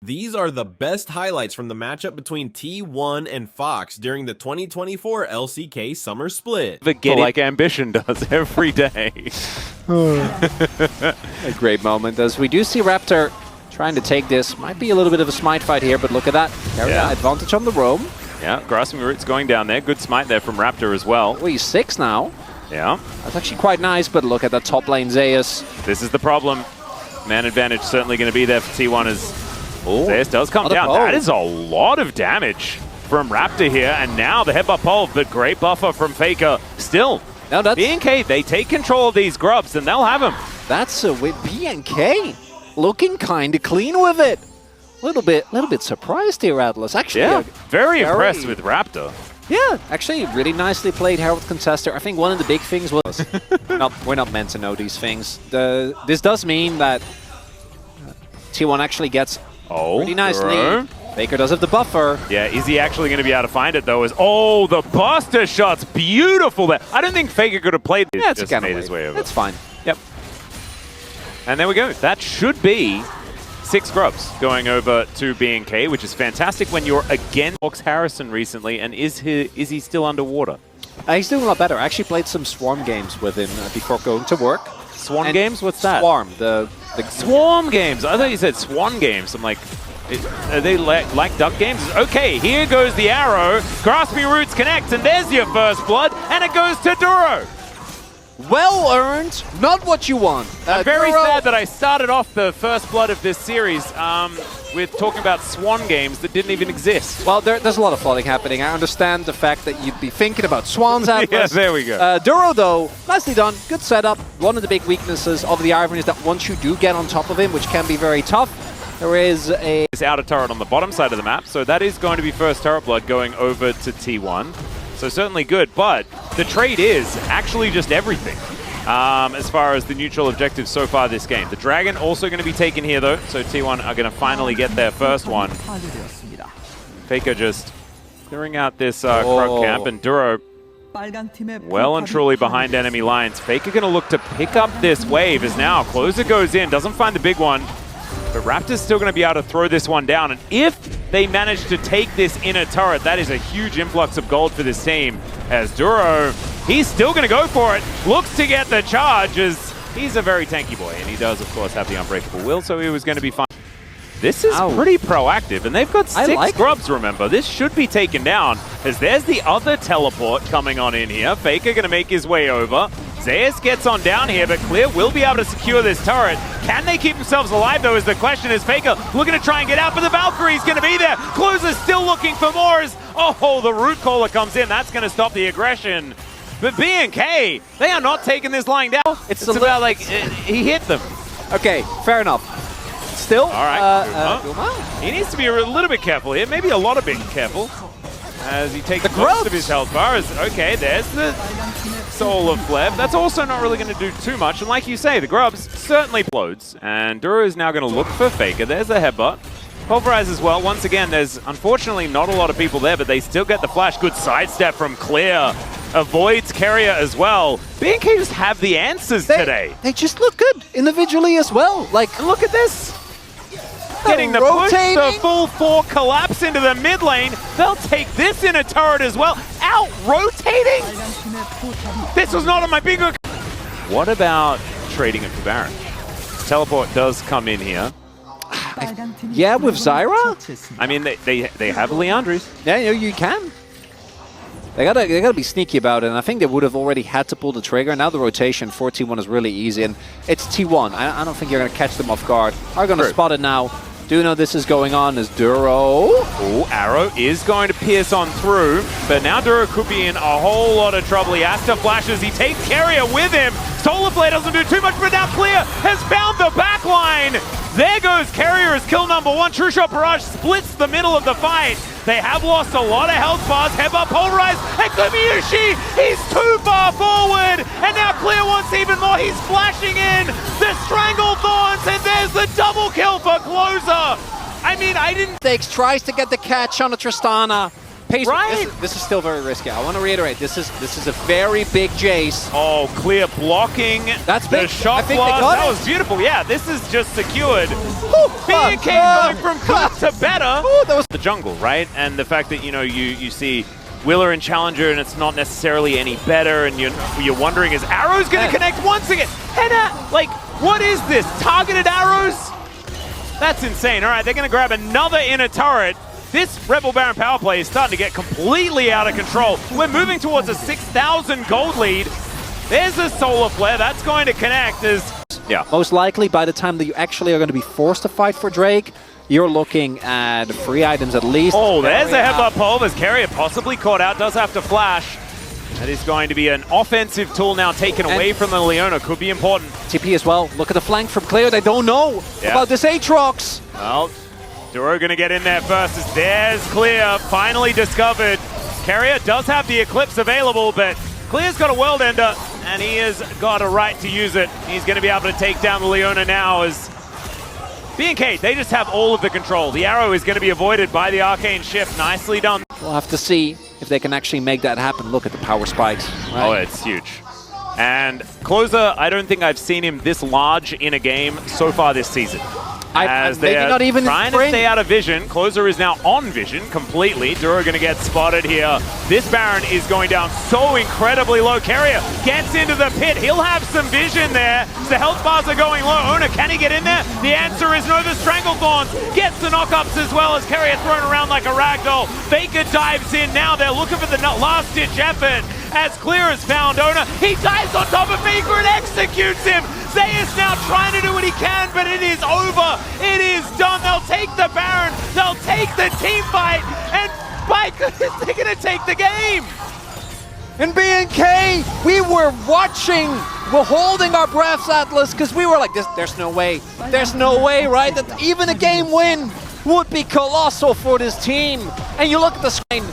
These are the best highlights from the matchup between T1 and Fox during the 2024 LCK Summer Split. Like ambition does every day. A great moment, as we do see Raptor trying to take this. Might be a little bit of a smite fight here, but look at that. Advantage on the roam. Yeah, grasping roots going down there. Good smite there from Raptor as well. Oh, he's 6 now. Yeah. That's actually quite nice, but look at that top lane Zeus. This is the problem. Man advantage certainly going to be there for T1 as Zeus does come down. That is a lot of damage from Raptor here, and now the headbutt pole, but great buffer from Faker. Still, now that's BNK, they take control of these grubs, and they'll have him. That's with BNK looking kind of clean with it. Little bit surprised here, Atlas. Actually, very impressed with Raptor. Yeah, actually, really nicely played Herald Contester. I think one of the big things was we're not meant to know these things. This does mean that T1 actually gets really nice lead. Faker does have the buffer. Yeah, is he actually going to be able to find it though? The buster shot's beautiful there. I don't think Faker could have played this. Yeah, it's just made his way over. That's fine. Yep. And there we go. That should be 6 grubs going over to BNK, which is fantastic when you're against Fox Harrison recently. And is he still underwater? He's doing a lot better. I actually played some Swarm games with him before going to work. Swan games? What's that? Swarm. The Swarm games. I thought you said Swan games. I'm like, are they like duck games? Okay, here goes the arrow. Grasping Roots connects, and there's your first blood, and it goes to Duro. Well earned, not what you want. I'm very sad that I started off the first blood of this series with talking about Swan games that didn't even exist. Well, there's a lot of flooding happening. I understand the fact that you'd be thinking about Swans Atlas. Yeah, there we go. Duro, though, nicely done. Good setup. One of the big weaknesses of the Iron is that once you do get on top of him, which can be very tough, there is this outer turret on the bottom side of the map, so that is going to be first turret blood going over to T1. So certainly good, but the trade is actually just everything as far as the neutral objectives so far this game. The Dragon also going to be taken here though, so T1 are going to finally get their first one. Faker just clearing out this Krug camp, and Duro well and truly behind enemy lines. Faker going to look to pick up this wave as now Closer goes in, doesn't find the big one. But Raptor's still going to be able to throw this one down, and if they manage to take this inner turret, that is a huge influx of gold for this team. As Duro, he's still going to go for it, looks to get the charge, as he's a very tanky boy, and he does, of course, have the unbreakable will, so he was going to be fine. This is pretty proactive, and they've got 6 grubs, remember. This should be taken down, as there's the other teleport coming on in here. Faker going to make his way over. Zeus gets on down here, but Clear will be able to secure this turret. Can they keep themselves alive, though, is the question. Is Faker looking to try and get out, but the Valkyrie's going to be there. Closer's still looking for more as, the root caller comes in. That's going to stop the aggression. But BNK, they are not taking this lying down. It's about, like, he hit them. Okay, fair enough. Still, all right, he needs to be a little bit careful here, maybe a lot of bit careful, as he takes most of his health bars. Okay, there's the Soul of Fleb. That's also not really going to do too much, and like you say, the grubs certainly explodes, and Duro is now going to look for Faker. There's the headbutt. Pulverize as well. Once again, there's unfortunately not a lot of people there, but they still get the flash. Good sidestep from Clear. Avoids Carrier as well. BNK just have the answers today. They just look good individually as well. Like, look at this. Getting the push, the full 4 collapse into the mid lane. They'll take this in a turret as well. Out rotating. This was not on my bingo. What about trading it for Baron? Teleport does come in here. Yeah, with Zyra? I mean, they have Leandris. Yeah, you can. They gotta be sneaky about it, and I think they would have already had to pull the trigger. Now the rotation for T1 is really easy, and it's T1. I don't think you're gonna catch them off guard. Are gonna spot it now. Do know this is going on as Duro. Arrow is going to pierce on through, but now Duro could be in a whole lot of trouble. He has to flash as he takes Carrier with him. Solar Flare doesn't do too much, but now Clear has found the back line. There goes Carrier as kill number 1. True Shot Barrage splits the middle of the fight. They have lost a lot of health bars. Headbutt Polarize, and Gumayushi, he's too far forward. And now Clear wants even more. He's flashing in the Strangle Thorns, and there's the double kill for Closer. I mean, I didn't... Tries to get the catch on a Tristana. Right? This is still very risky. I want to reiterate, this is a very big Jace. Clear blocking. That's big. The shot blast. That was beautiful. Yeah, this is just secured. BNK going from good to That was the jungle, right? And the fact that, you know, you see Willer and Challenger and it's not necessarily any better, and you're wondering, is arrows going to connect once again? And like, what is this? Targeted arrows? That's insane. All right, they're going to grab another inner turret. This Rebel Baron power play is starting to get completely out of control. We're moving towards a 6,000 gold lead. There's a solar flare. That's going to connect as... Yeah. Most likely, by the time that you actually are going to be forced to fight for Drake, you're looking at free items at least. Oh, there's a headbutt pole as Carrier possibly caught out. Does have to flash. That is going to be an offensive tool now taken away from the Leona. Could be important. TP as well. Look at the flank from Clear. They don't know about this Aatrox. Well, Duro going to get in there first as there's Clear finally discovered. Carrier does have the Eclipse available, but Clear's got a World Ender, and he has got a right to use it. He's going to be able to take down the Leona now as BNK, they just have all of the control. The arrow is going to be avoided by the Arcane Shift. Nicely done. We'll have to see if they can actually make that happen. Look at the power spikes. Right? Oh, it's huge. And Closer, I don't think I've seen him this large in a game so far this season. As maybe not even trying to stay out of vision. Closer is now on vision completely. Duro going to get spotted here. This Baron is going down so incredibly low. Carrier gets into the pit. He'll have some vision there. The health bars are going low. Ona, can he get in there? The answer is no. The Stranglethorns gets the knockups as well as Carrier thrown around like a ragdoll. Faker dives in now. They're looking for the last-ditch effort. As Clear has found Ona, he dives on top of Faker and executes him. Zeus now trying to do what he can, but it is over. It is done. They'll take the Baron. They'll take the team fight. And by goodness, they're going to take the game. In BNK, we were watching, we're holding our breaths, Atlas, because we were like, there's no way. There's no way, right? That even a game win would be colossal for this team. And you look at the screen,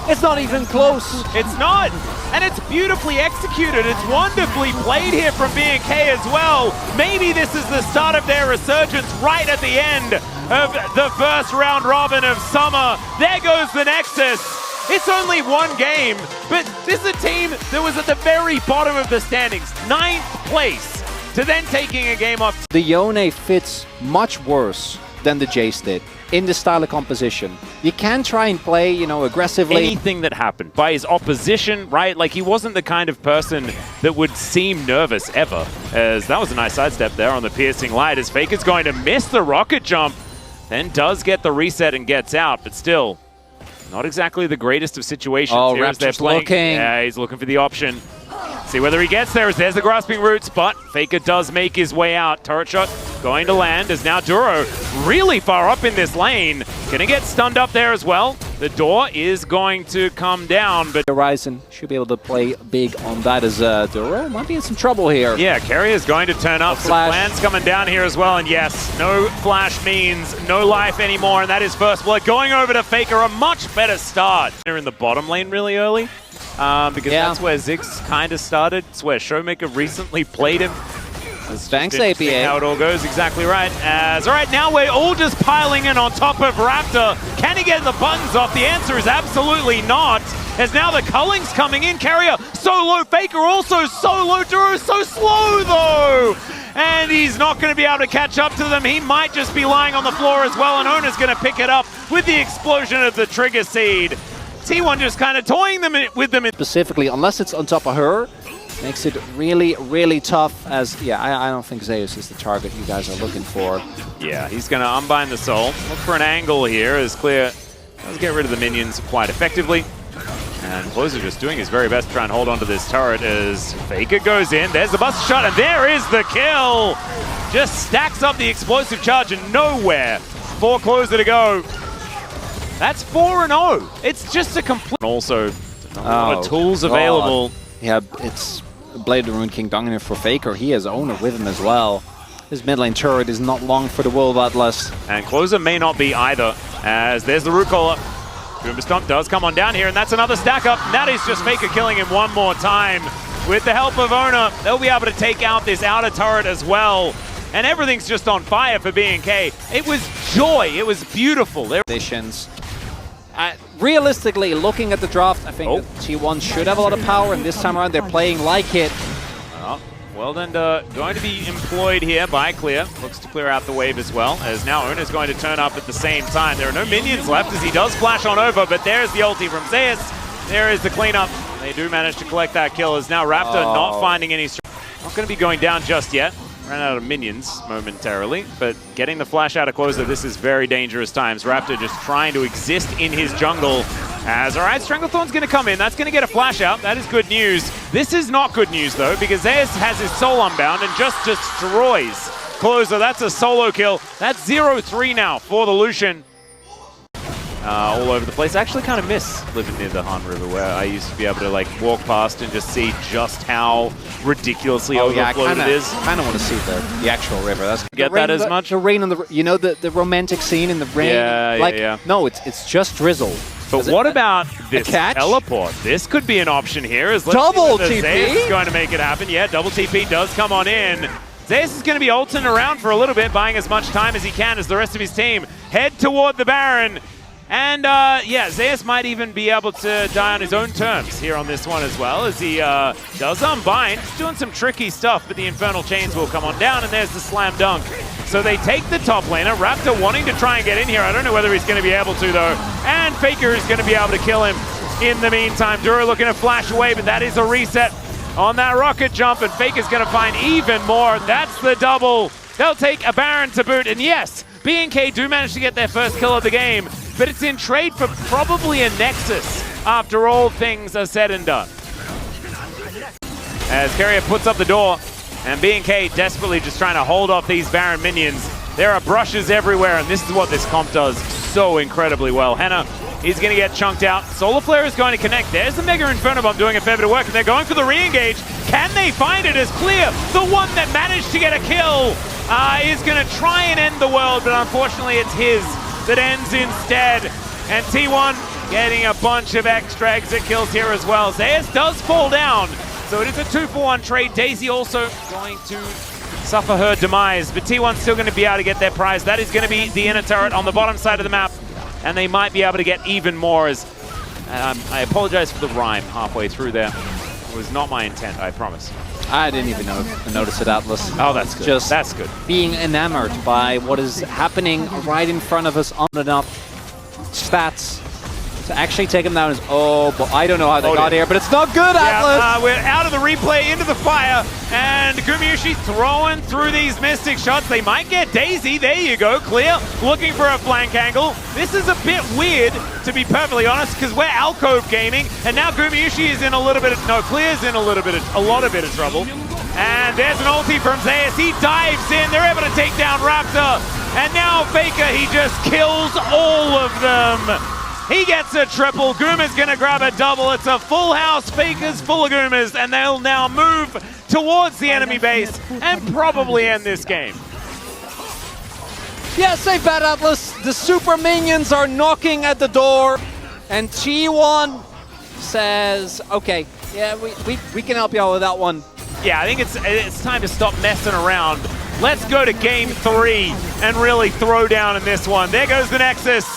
it's not even close. It's not. And it's beautifully executed. It's wonderfully played here from BNK as well. Maybe this is the start of their resurgence right at the end of the first round robin of Summer. There goes the Nexus. It's only one game, but this is a team that was at the very bottom of the standings, 9th place, to then taking a game off. The Yone fits much worse than the Jace did in the style of composition. You can try and play, you know, aggressively. Anything that happened by his opposition, right? Like, he wasn't the kind of person that would seem nervous ever. As that was a nice sidestep there on the piercing light as Faker's going to miss the rocket jump, then does get the reset and gets out, but still not exactly the greatest of situations. Oh, here as they're playing. looking. Yeah, he's looking for the option. See whether he gets there as there's the grasping roots, but Faker does make his way out. Turret shot going to land as now Duro really far up in this lane. Gonna get stunned up there as well. The door is going to come down, but Horizon should be able to play big on that as Duro might be in some trouble here. yeah, Carrier is going to turn up. Some plans coming down here as well, and yes, no flash means no life anymore, and that is first blood going over to Faker. A much better start. They're in the bottom lane really early. Because that's where Ziggs kind of started. It's where Showmaker recently played him. Thanks, APA. How it all goes, exactly right. As all right, now we're all just piling in on top of Raptor. Can he get the buttons off? The answer is absolutely not. As now the Culling's coming in. Carrier so low, Faker also so low. Duro so slow though. And he's not going to be able to catch up to them. He might just be lying on the floor as well, and Ona's going to pick it up with the explosion of the Trigger Seed. T1 just kind of toying them with them. Specifically, unless it's on top of her, makes it really, really tough as, yeah, I don't think Zeus is the target you guys are looking for. Yeah, he's going to unbind the soul. Look for an angle here as Clear does get rid of the minions quite effectively. And Closer just doing his very best to try and hold onto this turret as Faker goes in. There's the bust shot, and there is the kill. Just stacks up the explosive charge and nowhere for Closer to go. That's 4-0. It's just a complete... Also, not a lot of tools available. Yeah, it's Blade of the Rune King Dungan for Faker. He has Owner with him as well. His mid lane turret is not long for the World Atlas. And Closer may not be either, as there's the root caller. Goomba Stomp does come on down here, and that's another stack up. And that is just Faker killing him one more time. With the help of Owner, they'll be able to take out this outer turret as well. And everything's just on fire for BNK. It was joy. It was beautiful. Realistically, looking at the draft, I think that T1 should have a lot of power, and this time around they're playing like it. Worldender going to be employed here by Clear. Looks to clear out the wave as well, as now Ona's going to turn up at the same time. There are no minions left as he does flash on over, but there's the ulti from Zeus. There is the cleanup. They do manage to collect that kill as now Raptor not finding any... Not going to be going down just yet. Ran out of minions momentarily, but getting the flash out of closer, this is very dangerous times. Raptor just trying to exist in his jungle. As, all right, Stranglethorn's going to come in. That's going to get a flash out. That is good news. This is not good news, though, because Zeus has his soul unbound and just destroys closer. That's a solo kill. That's 0-3 now for the Lucian. All over the place. I actually kind of miss living near the Han River, where I used to be able to like walk past and just see just how ridiculously overflowed it is. I kind of want to see the actual river. That's get that as much. The rain on the, you know, the romantic scene in the rain. Yeah. No, it's just drizzle. But what about this teleport? This could be an option here. As double TP Zeus is going to make it happen. Yeah, double TP does come on in. Zeus is going to be ulting around for a little bit, buying as much time as he can as the rest of his team head toward the Baron. And yeah, Zeus might even be able to die on his own terms here on this one as well, as he does unbind. He's doing some tricky stuff, but the Infernal Chains will come on down, and there's the slam dunk. So they take the top laner. Raptor wanting to try and get in here. I don't know whether he's going to be able to, though. And Faker is going to be able to kill him in the meantime. Duro looking to flash away, but that is a reset on that rocket jump, and Faker's going to find even more. That's the double. They'll take a Baron to boot, and yes, BNK do manage to get their first kill of the game, but it's in trade for probably a Nexus after all things are said and done. As Carrier puts up the door, and BNK desperately just trying to hold off these Baron minions. There are brushes everywhere, and this is what this comp does so incredibly well. Henna is going to get chunked out. Solar Flare is going to connect. There's the Mega Inferno Bomb doing a fair bit of work, and they're going for the re-engage. Can they find it as Clear, the one that managed to get a kill, is going to try and end the world, but unfortunately it's his that ends instead. And T1 getting a bunch of extra exit kills here as well. Zeus does fall down, so it is a 2-for-1 trade. Daisy also going to suffer her demise, but T1's still going to be able to get their prize. That is going to be the inner turret on the bottom side of the map, and they might be able to get even more. As I apologize for the rhyme halfway through there. It was not my intent, I promise. I didn't even notice it, Atlas. Oh, that's good. That's good. Being enamored by what is happening right in front of us on enough stats to actually take him down is, oh, but I don't know how they got here, but it's not good, Atlas! We're out of the replay, into the fire, and Gumayushi throwing through these Mystic shots. They might get Daisy. There you go, Clear, looking for a flank angle. This is a bit weird, to be perfectly honest, because we're Alcove gaming, and now Gumayushi is in a little bit of, no, Clear's in a lot of bit of trouble. And there's an ulti from Zeus. He dives in. They're able to take down Raptor. And now Faker, he just kills all of them. He gets a triple. Guma's going to grab a double. It's a full house. Faker's full of Gumas, and they'll now move towards the enemy base and probably end this game. Yeah, safe bet, Atlas. The super minions are knocking at the door, and T1 says, okay, yeah, we can help you out with that one. Yeah, I think it's time to stop messing around. Let's go to game 3 and really throw down in this one. There goes the Nexus.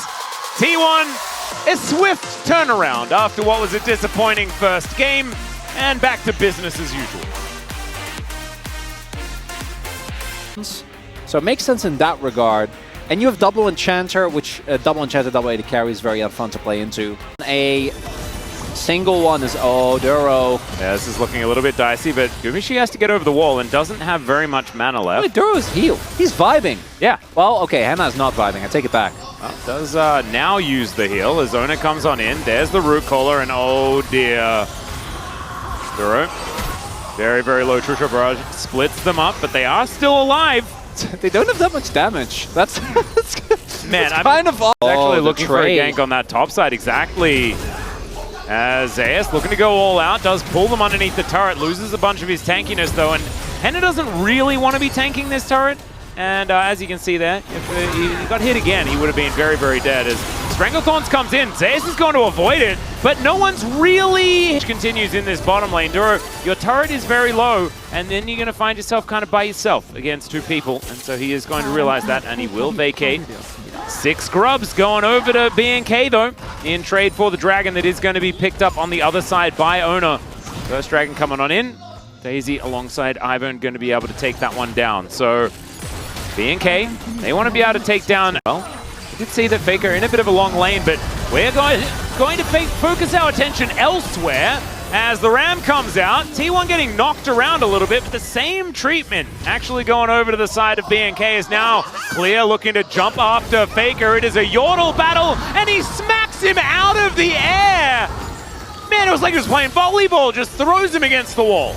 T1, a swift turnaround after what was a disappointing first game, and back to business as usual. So it makes sense in that regard. And you have double Enchanter, which double Enchanter, double AD carry is very fun to play into. A single one is, oh, Duro. Yeah, this is looking a little bit dicey, but Gumayushi has to get over the wall and doesn't have very much mana left. Wait, Duro's healed. He's vibing. Yeah. Well, okay, Henna's not vibing. I take it back. Well, does now use the heal as Ona comes on in. There's the root caller, and oh dear. Duro. Very, very low Trusha Barrage. Splits them up, but they are still alive. They don't have that much damage. That's man, I'm kind of actually looking for a gank on that top side. Exactly. As Zeus looking to go all out, does pull them underneath the turret, loses a bunch of his tankiness though, and Henna doesn't really want to be tanking this turret. And as you can see there, if he got hit again, he would have been very, very dead. As Stranglethorns comes in, Zeus is going to avoid it, but no one's really... Continues in this bottom lane. Duro, your turret is very low, and then you're going to find yourself kind of by yourself against 2 people. And so he is going to realize that, and he will vacate. 6 grubs going over to BNK, though, in trade for the dragon that is going to be picked up on the other side by Ona. First dragon coming on in. Daisy alongside Ivan going to be able to take that one down. So BNK, they want to be able to take down. Well, we did see that Faker in a bit of a long lane, but we're going to focus our attention elsewhere as the Ram comes out. T1 getting knocked around a little bit, but the same treatment actually going over to the side of BNK is now Clear looking to jump after Faker. It is a Yordle battle, and he smacks him out of the air. Man, it was like he was playing volleyball, just throws him against the wall.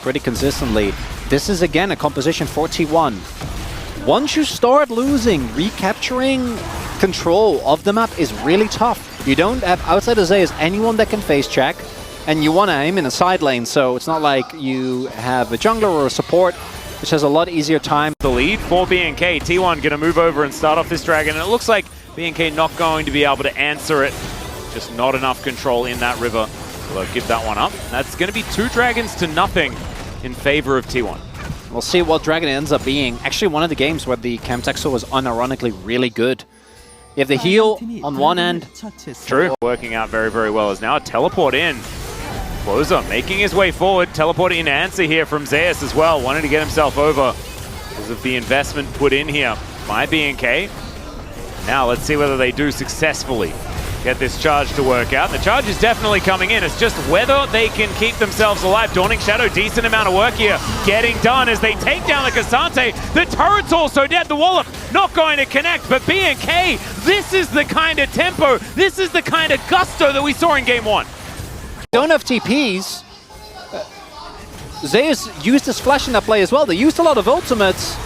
Pretty consistently. This is again a composition for T1. Once you start losing, recapturing control of the map is really tough. You don't have, outside of Zeus, anyone that can face check, and you want to aim in a side lane, so it's not like you have a jungler or a support, which has a lot easier time. The lead for BNK. T1 going to move over and start off this dragon, and it looks like BNK not going to be able to answer it. Just not enough control in that river. So they'll give that one up. That's going to be 2 dragons to nothing in favor of T1. We'll see what dragon it ends up being. Actually, one of the games where the Camtexo was unironically really good. You have the heal on one end. True. Working out very, very well as now a teleport in. Closer making his way forward. Teleporting in answer here from Zeus as well. Wanting to get himself over because of the investment put in here by BNK. Now let's see whether they do successfully get this charge to work out. The charge is definitely coming in. It's just whether they can keep themselves alive. Dawning Shadow, decent amount of work here getting done as they take down the Cassante. The turret's also dead. The Wallop not going to connect, but BNK, this is the kind of tempo, this is the kind of gusto that we saw in Game 1. Don't have TPs. Zeus used his flash in that play as well. They used a lot of ultimates.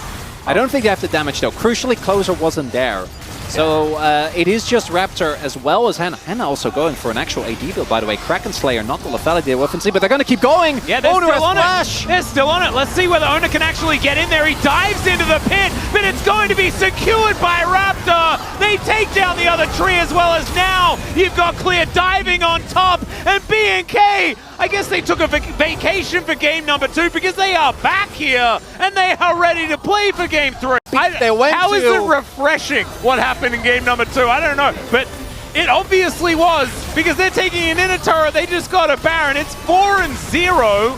I don't think they have the damage though. Crucially, Closer wasn't there. So it is just Raptor as well as Hannah. Hannah also going for an actual AD build, by the way. Kraken Slayer, not the lethality weapon, but they're going to keep going. Yeah, they're still on it. They're still on it. Let's see whether Ona can actually get in there. He dives into the pit, but it's going to be secured by Raptor. They take down the other tree as well as now you've got Clear diving on top, and BNK, I guess they took a vacation for game number 2 because they are back here and they are ready to play for game 3. How is it refreshing what happened in game number 2? I don't know, but it obviously was because they're taking an inner turret. They just got a Baron. It's 4-0.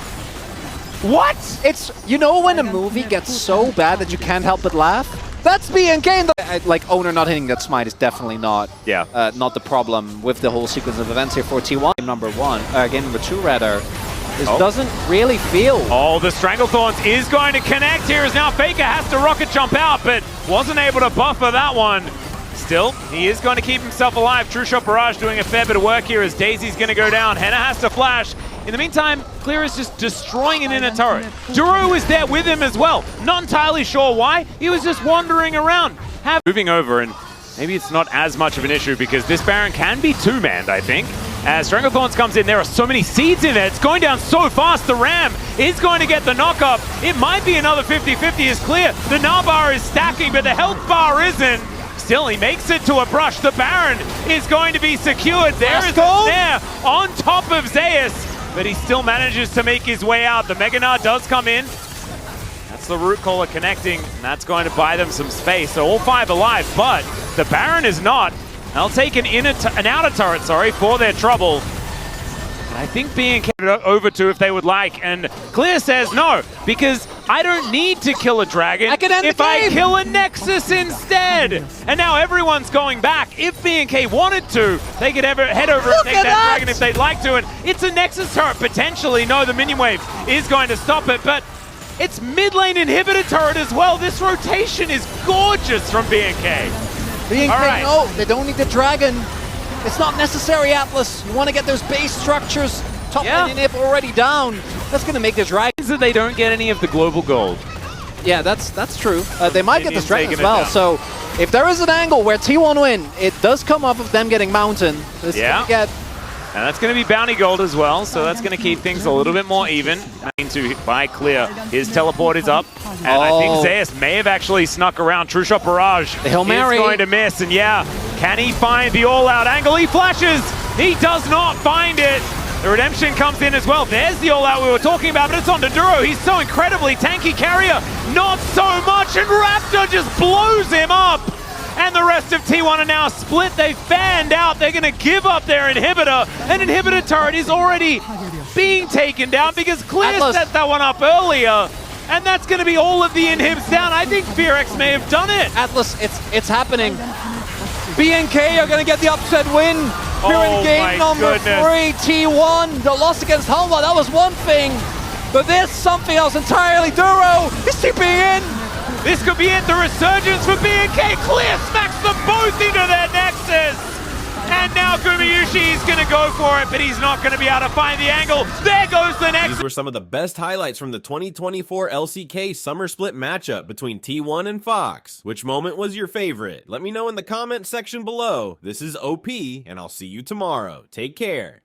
What? It's, you know when a movie gets so bad that you can't help but laugh? That's BNK. Like, Owner not hitting that smite is definitely not not the problem with the whole sequence of events here for T1. Game number 2 rather. This doesn't really feel. Oh, the Stranglethorns is going to connect here as now Faker has to rocket jump out, but wasn't able to buffer that one. Still, he is going to keep himself alive. True Shot Barrage doing a fair bit of work here as Daisy's going to go down. Henna has to flash. In the meantime, Clear is just destroying an inner turret. Duro is there with him as well. Not entirely sure why. He was just wandering around. Moving over, and maybe it's not as much of an issue because this Baron can be 2-manned, I think. As Stranglethorns comes in, there are so many seeds in there. It's going down so fast. The Ram is going to get the knock-up. It might be another 50-50 is Clear. The Gnar bar is stacking, but the health bar isn't. Still, he makes it to a brush. The Baron is going to be secured. There is a snare on top of Zeus, but he still manages to make his way out. The Mega Gnar does come in. That's the Root Caller connecting, and that's going to buy them some space. So all 5 alive, but the Baron is not. They'll take an outer turret, for their trouble. And I think BNK over to if they would like, and Clear says no, because I don't need to kill a dragon if I kill a Nexus instead. And now everyone's going back. If BNK wanted to, they could head over and take that dragon if they'd like to, and it's a Nexus turret potentially. No, the minion wave is going to stop it, but it's mid lane inhibitor turret as well. This rotation is gorgeous from BNK. BNK, no, they don't need the dragon. It's not necessary, Atlas. You want to get those base structures. Top lane inhib already down. That's going to make the dragon. That they don't get any of the global gold. Yeah, that's true. They might get this dragon as well. So if there is an angle where T1 win, it does come off of them getting mountain. And that's going to be bounty gold as well, so that's going to keep things a little bit more even. By Clear, his teleport is up, and I think Zeus may have actually snuck around. True Shot Barrage is going to miss, and can he find the all-out angle? He flashes! He does not find it! The redemption comes in as well. There's the all-out we were talking about, but it's on to Duro. He's so incredibly tanky. Carrier, not so much, and Raptor just blows him up! And the rest of T1 are now split. They fanned out. They're going to give up their inhibitor. An inhibitor turret is already being taken down because Clear Atlas. set that one up earlier. And that's going to be all of the inhibs down. I think FearX may have done it. Atlas, it's happening. BNK are going to get the upset win. We're Oh in game my number goodness. 3, T1. The loss against Homa, that was one thing. But there's something else entirely. Duro is TPing in. This could be it. The resurgence for BNK. Clear smacks them both into their nexus. And now Gumayushi is going to go for it, but he's not going to be able to find the angle. There goes the nexus. These were some of the best highlights from the 2024 LCK Summer Split matchup between T1 and Fox. Which moment was your favorite? Let me know in the comment section below. This is OP, and I'll see you tomorrow. Take care.